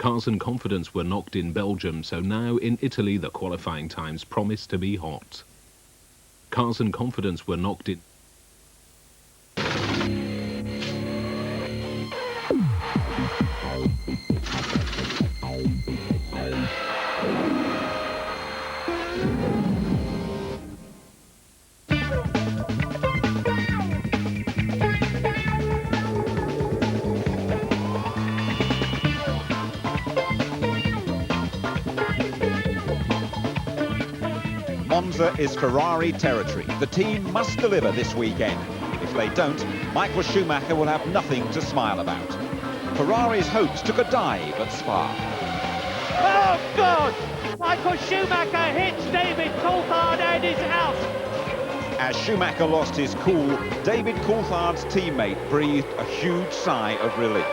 Cars and confidence were knocked in Belgium, so now in Italy the qualifying times promise to be hot. Cars and confidence were knocked in... Monza is Ferrari territory. The team must deliver this weekend. If they don't, Michael Schumacher will have nothing to smile about. Ferrari's hopes took a dive at Spa. Oh, God! Michael Schumacher hits David Coulthard and is out. As Schumacher lost his cool, David Coulthard's teammate breathed a huge sigh of relief.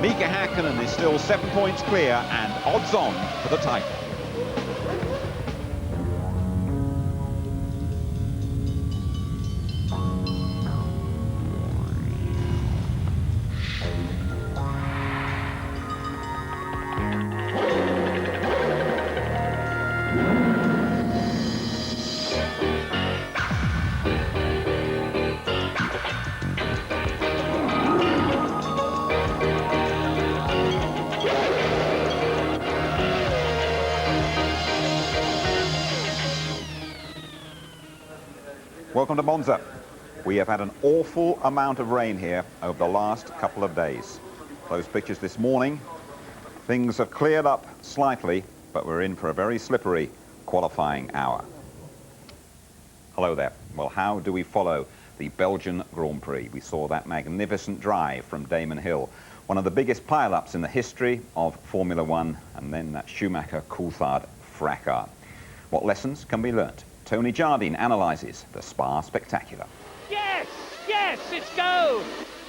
Mika Häkkinen is still 7 points clear and odds on for the title. Welcome to Monza. We have had an awful amount of rain here over the last couple of days. Those pictures this morning, things have cleared up slightly, but we're in for a very slippery qualifying hour. Hello there. Well, how do we follow the Belgian Grand Prix? We saw that magnificent drive from Damon Hill, one of the biggest pile-ups in the history of Formula One, and then that Schumacher-Coulthard fracas. What lessons can be learnt? Tony Jardine analyses the Spa Spectacular. Yes! Yes! It's go!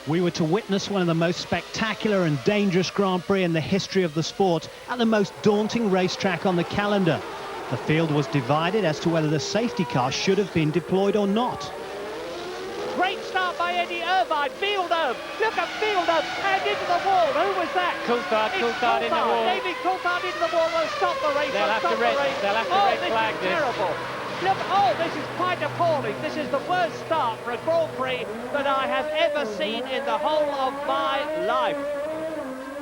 We were to witness one of the most spectacular and dangerous Grand Prix in the history of the sport at the most daunting racetrack on the calendar. The field was divided as to whether the safety car should have been deployed or not. Great start by Eddie Irvine. Fielder! Look at Fielder! And into the wall. Who was that? Coulthard in the wall. David Coulthard into the wall. Will stop the race. They'll have to red flag this. Terrible. Look, oh, this is quite appalling. This is the worst start for a Grand Prix that I have ever seen in the whole of my life.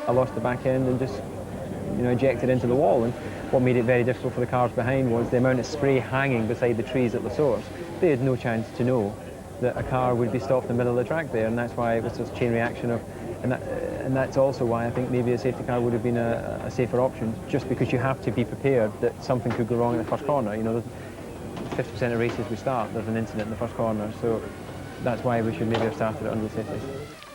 I lost the back end and just, ejected into the wall. And what made it very difficult for the cars behind was the amount of spray hanging beside the trees at the source. They had no chance to know that a car would be stopped in the middle of the track there, and that's why it was this chain reaction of, and that's also why I think maybe a safety car would have been a safer option, just because you have to be prepared that something could go wrong in the first corner. 50% of races we start, there's an incident in the first corner, so that's why we should maybe have started it under the safety.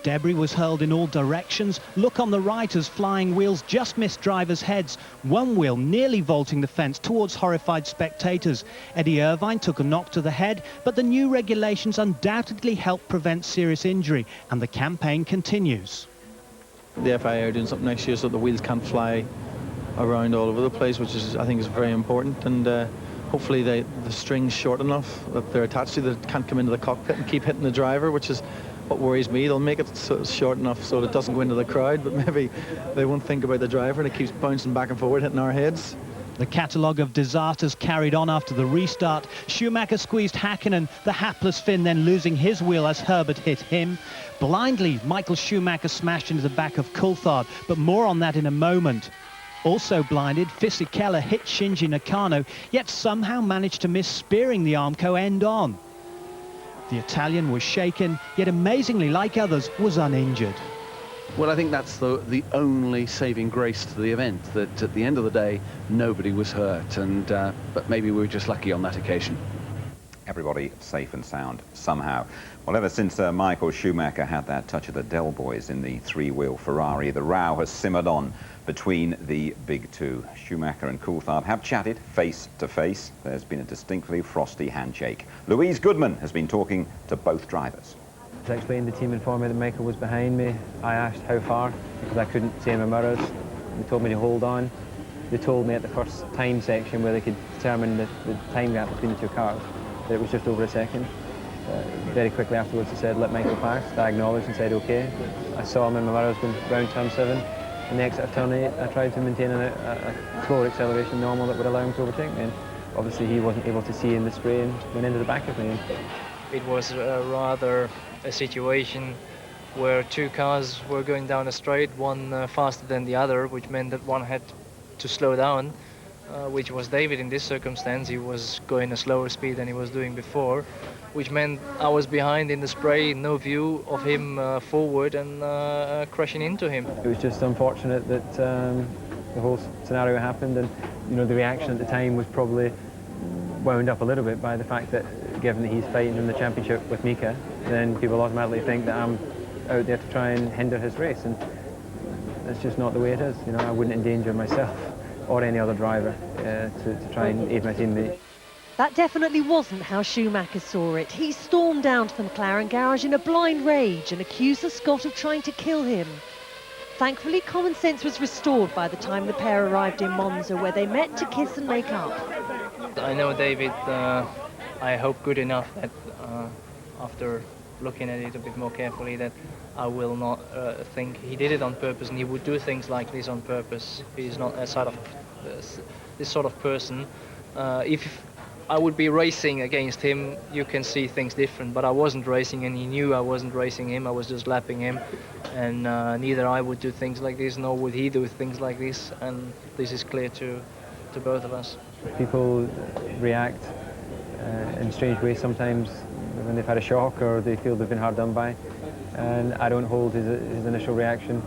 Debris was hurled in all directions. Look on the right as flying wheels just missed drivers' heads. One wheel nearly vaulting the fence towards horrified spectators. Eddie Irvine took a knock to the head, but the new regulations undoubtedly help prevent serious injury, and the campaign continues. The FIA are doing something next year so the wheels can't fly around all over the place, which is, I think, is very important, and hopefully the string's short enough that they're attached to that it can't come into the cockpit and keep hitting the driver, which is what worries me. They'll make it sort of short enough so that it doesn't go into the crowd, but maybe they won't think about the driver and it keeps bouncing back and forward, hitting our heads. The catalogue of disasters carried on after the restart. Schumacher squeezed Häkkinen, the hapless Finn then losing his wheel as Herbert hit him. Blindly, Michael Schumacher smashed into the back of Coulthard, but more on that in a moment. Also blinded, Fisichella hit Shinji Nakano, yet somehow managed to miss spearing the Armco end on. The Italian was shaken, yet amazingly, like others, was uninjured. Well, I think that's the only saving grace to the event, that at the end of the day, nobody was hurt, and but maybe we were just lucky on that occasion. Everybody safe and sound somehow. Well, ever since Michael Schumacher had that touch of the Del Boys in the three-wheel Ferrari, the row has simmered on between the big two. Schumacher and Coulthard have chatted face to face. There's been a distinctly frosty handshake. Louise Goodman has been talking to both drivers. I explained the team informed me that Michael was behind me. I asked how far, because I couldn't see in my mirrors. They told me to hold on. They told me at the first time section where they could determine the time gap between the two cars that it was just over a second. Very quickly afterwards they said, let Michael pass. I acknowledged and said, okay. I saw him in my mirrors going round turn 7. in the exit of turn 8, I tried to maintain a slower acceleration normal that would allow him to overtake me. And obviously he wasn't able to see in the spray and went into the back of me. It was rather a situation where two cars were going down a straight, one faster than the other, which meant that one had to slow down, which was David in this circumstance. He was going a slower speed than he was doing before, which meant I was behind in the spray, no view of him forward, and crashing into him. It was just unfortunate that the whole scenario happened, and the reaction at the time was probably wound up a little bit by the fact that, given that he's fighting in the championship with Mika, then people automatically think that I'm out there to try and hinder his race, and that's just not the way it is. I wouldn't endanger myself or any other driver to try and aid my teammate. That definitely wasn't how Schumacher saw it. He stormed down to the McLaren garage in a blind rage and accused the Scot of trying to kill him. Thankfully, common sense was restored by the time the pair arrived in Monza, where they met to kiss and make up. I know David, I hope good enough that after looking at it a bit more carefully, that I will not think he did it on purpose, and he would do things like this on purpose. He's not this sort of person. If I would be racing against him, you can see things different, but I wasn't racing, and he knew I wasn't racing him. I was just lapping him, and neither I would do things like this, nor would he do things like this, and this is clear to both of us. People react in strange ways sometimes when they've had a shock or they feel they've been hard done by, and I don't hold his initial reaction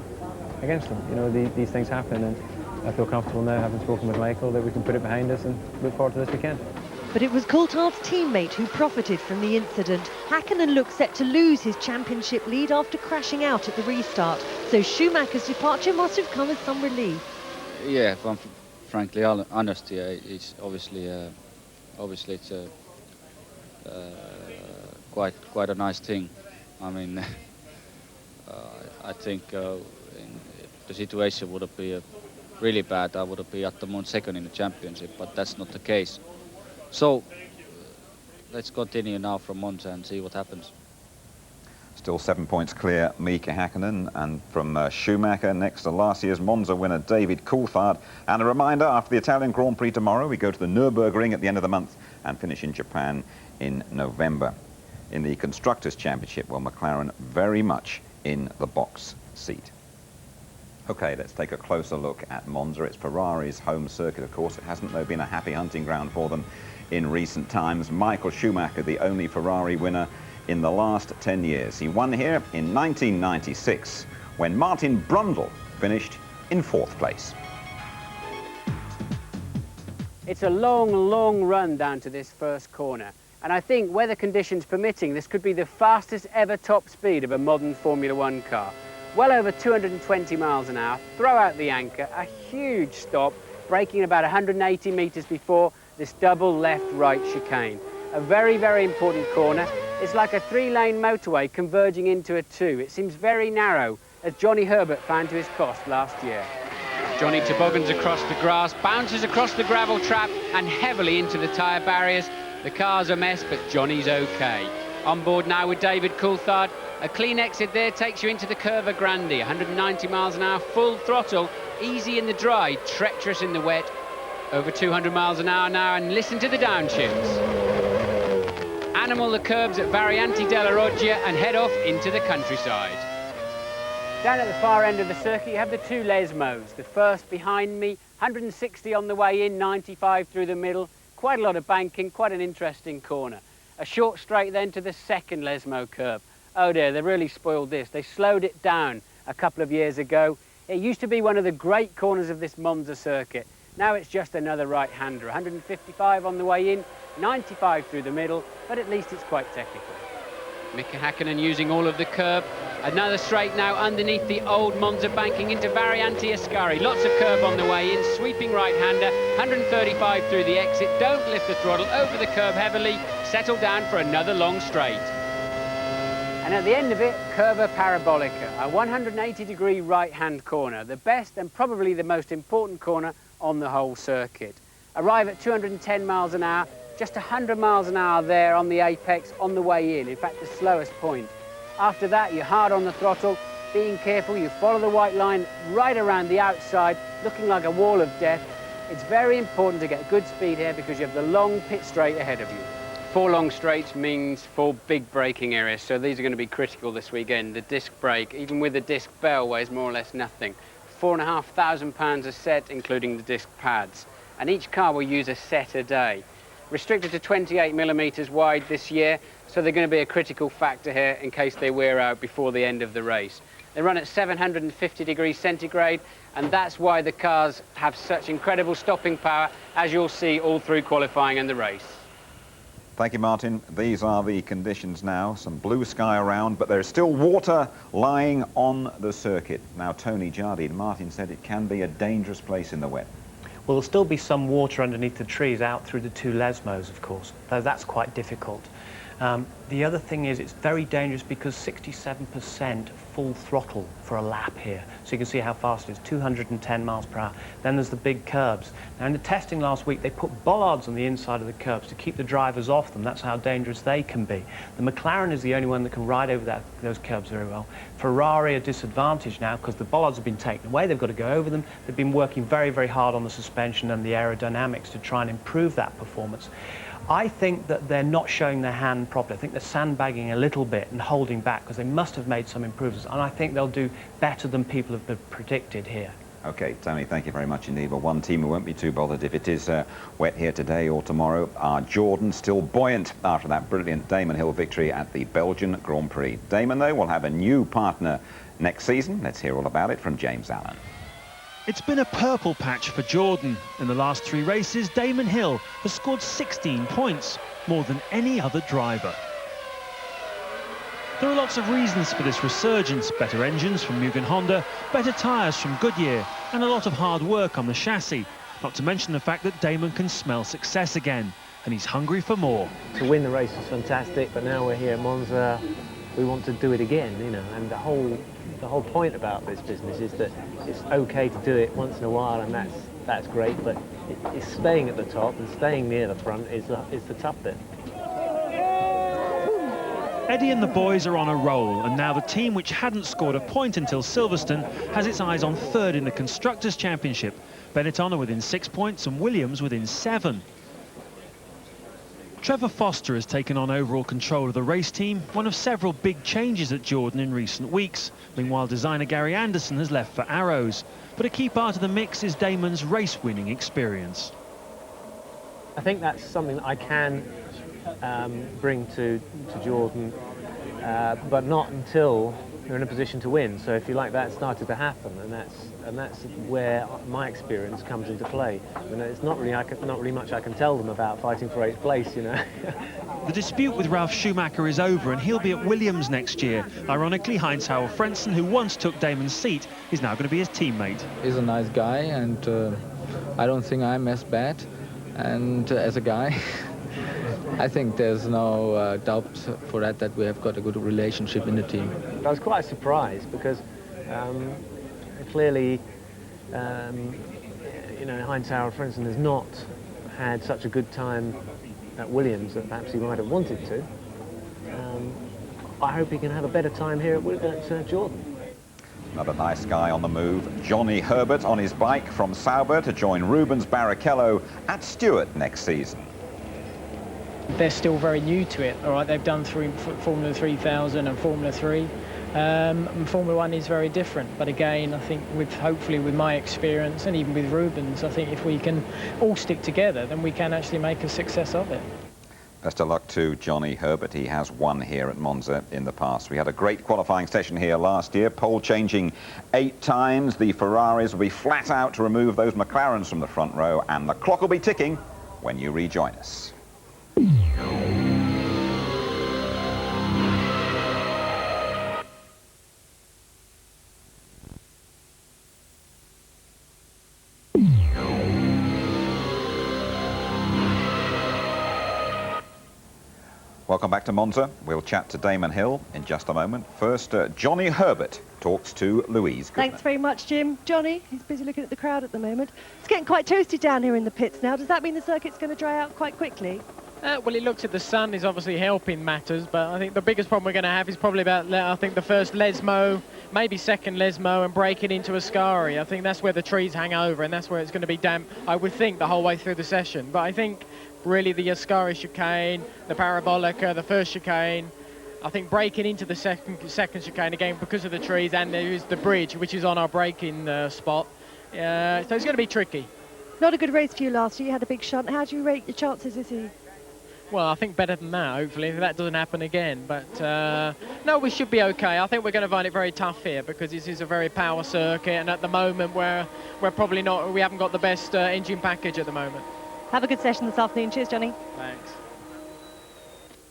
against them. These things happen, and I feel comfortable now, having spoken with Michael, that we can put it behind us and look forward to this weekend. But it was Coulthard's teammate who profited from the incident. Hakkinen looked set to lose his championship lead after crashing out at the restart, so Schumacher's departure must have come as some relief. Yeah, if I'm frankly honest here, it's obviously it's a quite a nice thing. I mean, I think if the situation would have been really bad, I would have been at the moment second in the championship, but that's not the case. So let's continue now from Monza and see what happens. Still 7 points clear, Mika Hakkinen, and from Schumacher next to last year's Monza winner David Coulthard. And a reminder, after the Italian Grand Prix tomorrow, we go to the Nürburgring at the end of the month and finish in Japan in November. In the Constructors' Championship, well, McLaren very much in the box seat. Okay, let's take a closer look at Monza. It's Ferrari's home circuit, of course. It hasn't, though, been a happy hunting ground for them in recent times. Michael Schumacher, the only Ferrari winner in the last 10 years. He won here in 1996, when Martin Brundle finished in 4th place. It's a long run down to this first corner, and I think, weather conditions permitting, this could be the fastest ever top speed of a modern Formula One car. Well over 220 miles an hour, throw out the anchor, a huge stop, braking about 180 metres before this double left-right chicane. A very important corner. It's like a 3-lane motorway converging into a 2. It seems very narrow, as Johnny Herbert found to his cost last year. Johnny toboggans across the grass, bounces across the gravel trap and heavily into the tyre barriers. The car's a mess, but Johnny's okay. On board now with David Coulthard. A clean exit there takes you into the Curva Grande. 190 miles an hour, full throttle, easy in the dry, treacherous in the wet. Over 200 miles an hour now, and listen to the downshifts. Animal the curbs at Variante della Roggia and head off into the countryside. Down at the far end of the circuit, you have the 2 Lesmos. The first behind me, 160 on the way in, 95 through the middle. Quite a lot of banking, quite an interesting corner. A short straight then to the second Lesmo curve. Oh dear, they really spoiled this. They slowed it down a couple of years ago. It used to be one of the great corners of this Monza circuit. Now it's just another right-hander. 155 on the way in, 95 through the middle, but at least it's quite technical. Mika Hakkinen using all of the curb. Another straight now underneath the old Monza banking into Variante Ascari. Lots of curb on the way in, sweeping right-hander, 135 through the exit. Don't lift the throttle, over the curb heavily, settle down for another long straight. And at the end of it, Curva Parabolica, a 180-degree right-hand corner, the best and probably the most important corner on the whole circuit. Arrive at 210 miles an hour, just 100 miles an hour there on the apex on the way in fact the slowest point. After that, you're hard on the throttle, being careful. You follow the white line right around the outside, looking like a wall of death. It's very important to get good speed here because you have the long pit straight ahead of you. 4 long straights means 4 big braking areas, so these are going to be critical this weekend. The disc brake, even with the disc bell, weighs more or less nothing. £4,500 a set, including the disc pads. And each car will use a set a day. Restricted to 28mm wide this year, so they're going to be a critical factor here in case they wear out before the end of the race. They run at 750 degrees centigrade, and that's why the cars have such incredible stopping power, as you'll see all through qualifying and the race. Thank you, Martin. These are the conditions now. Some blue sky around, but there's still water lying on the circuit. Now, Tony Jardine, Martin said it can be a dangerous place in the wet. Well, there'll still be some water underneath the trees out through the 2 lesmos, of course, though that's quite difficult. The other thing is it's very dangerous because 67% full throttle for a lap here. So you can see how fast it is, 210 miles per hour. Then there's the big curbs. Now in the testing last week, they put bollards on the inside of the curbs to keep the drivers off them. That's how dangerous they can be. The McLaren is the only one that can ride over those curbs very well. Ferrari are disadvantaged now because the bollards have been taken away. They've got to go over them. They've been working very, very hard on the suspension and the aerodynamics to try and improve that performance. I think that they're not showing their hand properly. I think they're sandbagging a little bit and holding back because they must have made some improvements, and I think they'll do better than people have predicted here. OK, Tony, thank you very much indeed. Well, one team who won't be too bothered if it is wet here today or tomorrow are Jordan, still buoyant after that brilliant Damon Hill victory at the Belgian Grand Prix. Damon, though, will have a new partner next season. Let's hear all about it from James Allen. It's been a purple patch for Jordan. In the last 3 races, Damon Hill has scored 16 points, more than any other driver. There are lots of reasons for this resurgence: better engines from Mugen Honda, better tyres from Goodyear, and a lot of hard work on the chassis. Not to mention the fact that Damon can smell success again, and he's hungry for more. To win the race was fantastic, but now we're here at Monza, we want to do it again, you know, and the whole point about this business is that it's okay to do it once in a while, and that's great, but it's staying at the top and staying near the front is the tough bit. Eddie and the boys are on a roll, and now the team which hadn't scored a point until Silverstone has its eyes on 3rd in the Constructors' Championship. Benetton are within 6 points and Williams within 7. Trevor Foster has taken on overall control of the race team, one of several big changes at Jordan in recent weeks. Meanwhile, designer Gary Anderson has left for Arrows. But a key part of the mix is Damon's race-winning experience. I think that's something that I can bring to Jordan, but not until you're in a position to win. So if you like, that started to happen, and that's where my experience comes into play. You know, it's not really much I can tell them about fighting for 8th place, you know. The dispute with Ralf Schumacher is over, and he'll be at Williams next year. Ironically, Heinz-Harald Frentzen, who once took Damon's seat, is now going to be his teammate. He's a nice guy, and I don't think I'm as bad. And as a guy, I think there's no doubt for that we have got a good relationship in the team. I was quite surprised because clearly, you know, Heinz-Harald Frentzen has not had such a good time at Williams that perhaps he might have wanted to. I hope he can have a better time here at Jordan. Another nice guy on the move, Johnny Herbert on his bike from Sauber to join Rubens Barrichello at Stewart next season. They're still very new to it, all right? They've done through Formula 3000 and Formula 3. And Formula 1 is very different, but again, I think hopefully with my experience and even with Rubens, I think if we can all stick together, then we can actually make a success of it. Best of luck to Johnny Herbert. He has won here at Monza in the past. We had a great qualifying session here last year, pole changing 8 times. The Ferraris will be flat out to remove those McLarens from the front row, and the clock will be ticking when you rejoin us. Welcome back to Monza. We'll chat to Damon Hill in just a moment. First, Johnny Herbert talks to Louise Goodman. Thanks very much, Jim. Johnny, he's busy looking at the crowd at the moment. It's getting quite toasty down here in the pits now. Does that mean the circuit's going to dry out quite quickly? Well, it looks at the sun is obviously helping matters, but I think the biggest problem we're going to have is probably about, I think, the first Lesmo, maybe second Lesmo, and breaking into Ascari. I think that's where the trees hang over, and that's where it's going to be damp, I would think, the whole way through the session. But I think really the Ascari chicane, the Parabolica, the first chicane, I think breaking into the second chicane again because of the trees, and there is the bridge, which is on our braking spot. So it's going to be tricky. Not a good race for you last year. You had a big shunt. How do you rate your chances this year? Well, I think better than that, hopefully, if that doesn't happen again. But, no, we should be OK. I think we're going to find it very tough here because this is a very power circuit, and at the moment we're probably not, we haven't got the best engine package at the moment. Have a good session this afternoon. Cheers, Johnny. Thanks.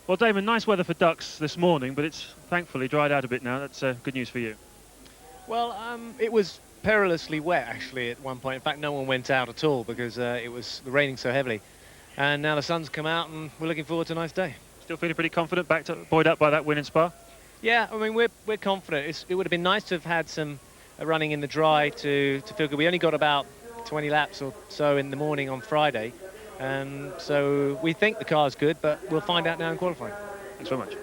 Well, Damon, nice weather for ducks this morning, but it's thankfully dried out a bit now. That's good news for you. Well, it was perilously wet, actually, at one point. In fact, no one went out at all because it was raining so heavily. And now the sun's come out and we're looking forward to a nice day. Still feeling pretty confident, buoyed up by that win in Spa? Yeah, I mean, we're confident. It would have been nice to have had some running in the dry to feel good. We only got about 20 laps or so in the morning on Friday. So we think the car's good, but we'll find out now in qualifying. Thanks very much.